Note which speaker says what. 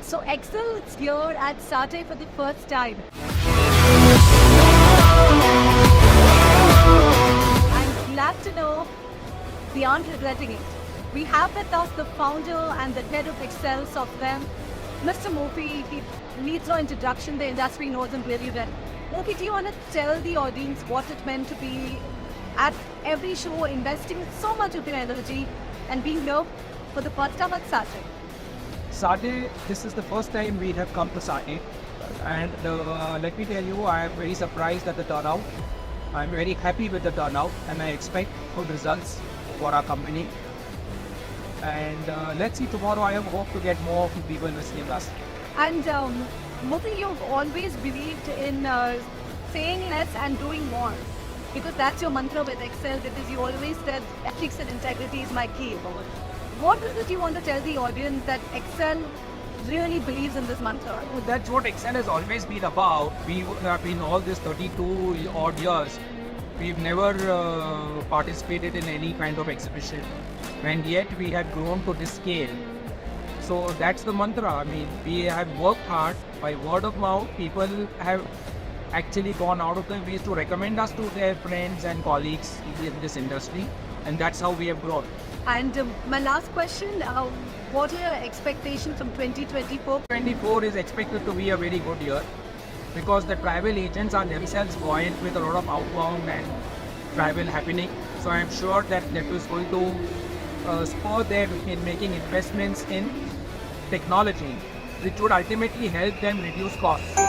Speaker 1: So Excel is here at SATTE for the first time. I'm glad to know they aren't regretting it. We have with us the founder and the head of Excel Software, Mr. Mufi. He needs no introduction, the industry knows him really well. Mufi, do you want to tell the audience what it meant to be at every show, investing so much of your energy and being here for the first time at SATTE?
Speaker 2: SATTE, this is the first time we have come to SATTE, and let me tell you, I am very surprised at the turnout. I am very happy with the turnout, and I expect good results for our company. And let's see, tomorrow I hope to get more people listening us.
Speaker 1: And Mufi, you've always believed in saying less and doing more, because that's your mantra with Excel, because you always said ethics and integrity is my key. What is it you want to tell the audience that Excel really believes in this mantra?
Speaker 2: That's what Excel has always been about. We have been all this 32 odd years. We've never participated in any kind of exhibition, and yet we have grown to this scale. So that's the mantra. I mean, we have worked hard. By word of mouth, people have actually gone out of their ways to recommend us to their friends and colleagues in this industry, and that's how we have grown.
Speaker 1: And my last question, what are your expectations from 2024?
Speaker 2: 2024 is expected to be a very good year, because the travel agents are themselves buoyant with a lot of outbound and travel happening. So I'm sure that is going to spur them in making investments in technology, which would ultimately help them reduce costs.